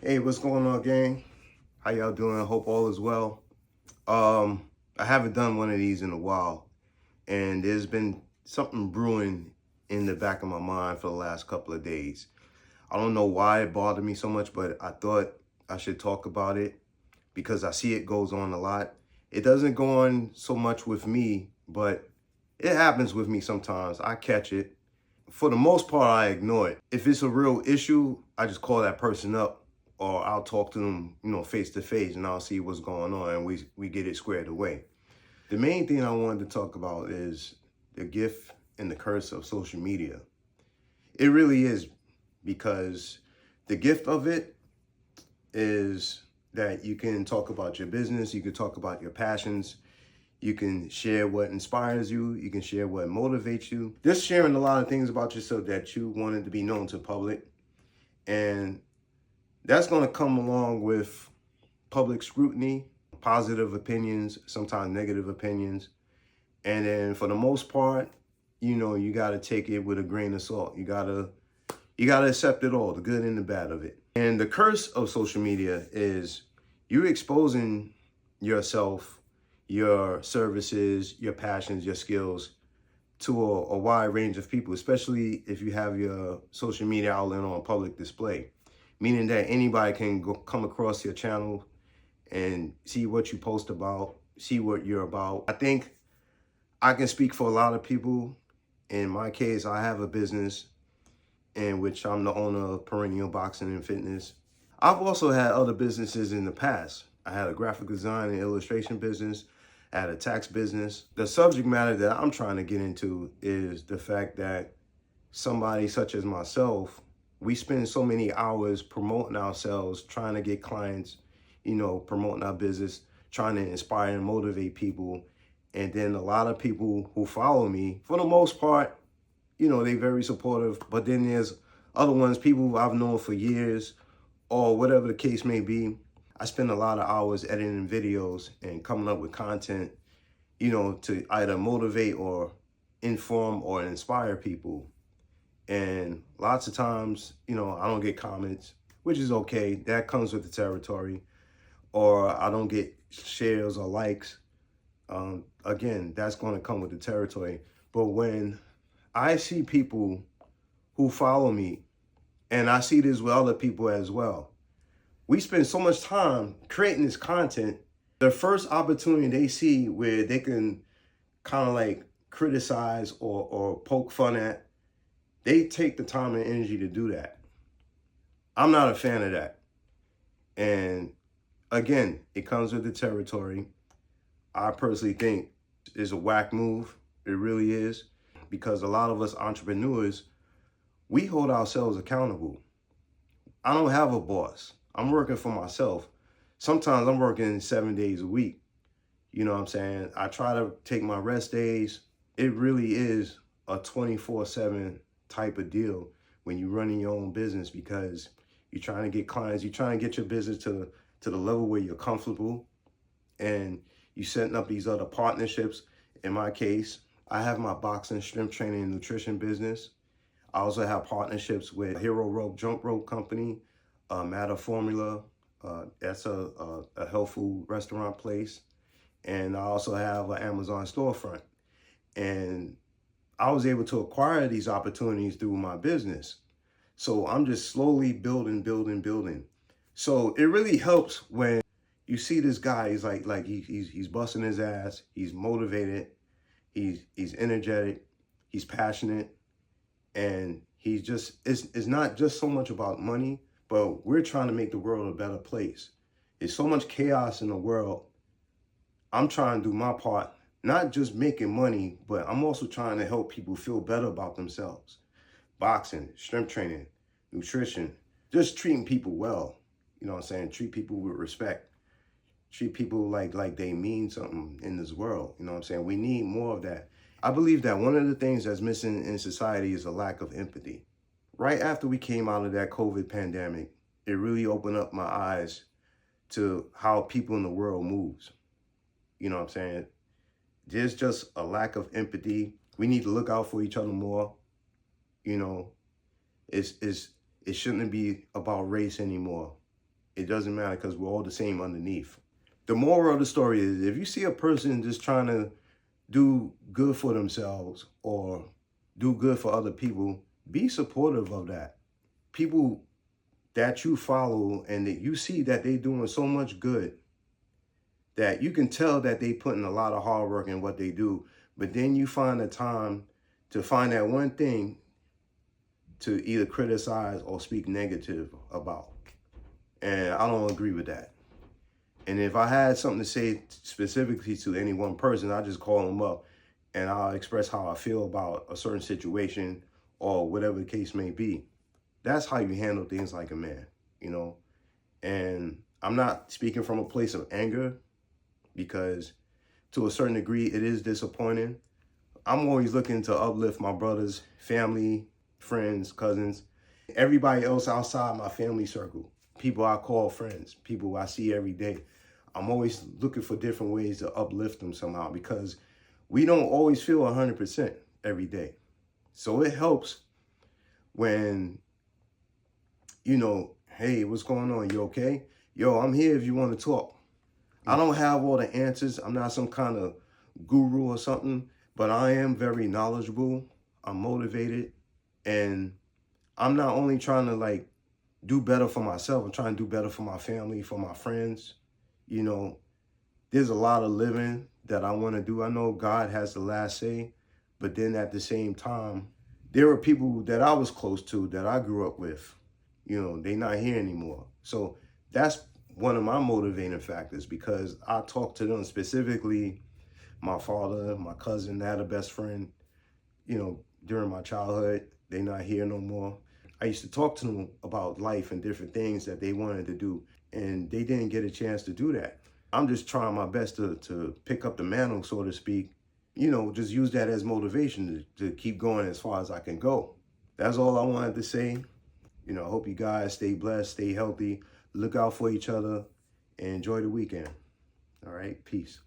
Hey, what's going on, gang? How y'all doing? Hope all is well. I haven't done one of these in a while, and there's been something brewing in the back of my mind for the last couple of days. I don't know why it bothered me so much, but I thought I should talk about it because I see it goes on a lot. It doesn't go on so much with me, but it happens with me sometimes. I catch it. For the most part, I ignore it. If it's a real issue, I just call that person up or I'll talk to them, face to face, and I'll see what's going on and we get it squared away. The main thing I wanted to talk about is the gift and the curse of social media. It really is, because the gift of it is that you can talk about your business, you can talk about your passions, you can share what inspires you, you can share what motivates you. Just sharing a lot of things about yourself that you wanted to be known to public. And that's going to come along with public scrutiny, positive opinions, sometimes negative opinions. And then for the most part, you got to take it with a grain of salt. You got to accept it all, the good and the bad of it. And the curse of social media is you're exposing yourself, your services, your passions, your skills to a wide range of people, especially if you have your social media outlet on public display, meaning that anybody can come across your channel and see what you post about, see what you're about. I think I can speak for a lot of people. In my case, I have a business in which I'm the owner of Perennial Boxing and Fitness. I've also had other businesses in the past. I had a graphic design and illustration business, I had a tax business. The subject matter that I'm trying to get into is the fact that somebody such as myself, we spend so many hours promoting ourselves, trying to get clients, promoting our business, trying to inspire and motivate people. And then a lot of people who follow me, for the most part, they're very supportive. But then there's other ones, people I've known for years or whatever the case may be. I spend a lot of hours editing videos and coming up with content, to either motivate or inform or inspire people. And lots of times, I don't get comments, which is okay. That comes with the territory. Or I don't get shares or likes. Again, that's going to come with the territory. But when I see people who follow me, and I see this with other people as well, we spend so much time creating this content. The first opportunity they see where they can kind of like criticize or poke fun at, they take the time and energy to do that. I'm not a fan of that. And again, it comes with the territory. I personally think it's a whack move. It really is. Because a lot of us entrepreneurs, we hold ourselves accountable. I don't have a boss. I'm working for myself. Sometimes I'm working 7 days a week. You know what I'm saying? I try to take my rest days. It really is a 24/7 type of deal when you're running your own business, because you're trying to get clients, you're trying to get your business to the level where you're comfortable, and you're setting up these other partnerships. In my case, I have my boxing, strength training, and nutrition business. I also have partnerships with Hero Rope Jump Rope Company, Matter Formula. That's a health food restaurant place. And I also have an Amazon storefront. And I was able to acquire these opportunities through my business. So I'm just slowly building. So it really helps when you see this guy. He's like he's busting his ass. He's motivated. He's energetic. He's passionate. And he's just, it's not just so much about money, but we're trying to make the world a better place. There's so much chaos in the world. I'm trying to do my part, not just making money, but I'm also trying to help people feel better about themselves. Boxing, strength training, nutrition, just treating people well. You know what I'm saying? Treat people with respect. Treat people like they mean something in this world. You know what I'm saying? We need more of that. I believe that one of the things that's missing in society is a lack of empathy. Right after we came out of that COVID pandemic, it really opened up my eyes to how people in the world moves. You know what I'm saying? There's just a lack of empathy. We need to look out for each other more. It shouldn't be about race anymore. It doesn't matter because we're all the same underneath. The moral of the story is if you see a person just trying to do good for themselves or do good for other people, be supportive of that. People that you follow and that you see that they doing so much good that you can tell that they put in a lot of hard work in what they do, but then you find the time to find that one thing to either criticize or speak negative about. And I don't agree with that. And if I had something to say specifically to any one person, I just call them up and I'll express how I feel about a certain situation or whatever the case may be. That's how you handle things like a man, you know? And I'm not speaking from a place of anger because to a certain degree, it is disappointing. I'm always looking to uplift my brothers, family, friends, cousins, everybody else outside my family circle, people I call friends, people I see every day. I'm always looking for different ways to uplift them somehow because we don't always feel 100% every day. So it helps when, you know, hey, what's going on? You okay? Yo, I'm here if you want to talk. I don't have all the answers. I'm not some kind of guru or something, but I am very knowledgeable. I'm motivated. And I'm not only trying to like do better for myself, I'm trying to do better for my family, for my friends. You know, there's a lot of living that I want to do. I know God has the last say, but then at the same time, there are people that I was close to that I grew up with. You know, they're not here anymore. So that's one of my motivating factors because I talk to them, specifically my father, my cousin, I had a best friend, you know, during my childhood. They're not here no more. I used to talk to them about life and different things that they wanted to do, and they didn't get a chance to do that. I'm just trying my best to pick up the mantle, so to speak, you know, just use that as motivation to keep going as far as I can go. That's all I wanted to say. You know, I hope you guys stay blessed, stay healthy, look out for each other, and enjoy the weekend. All right, peace.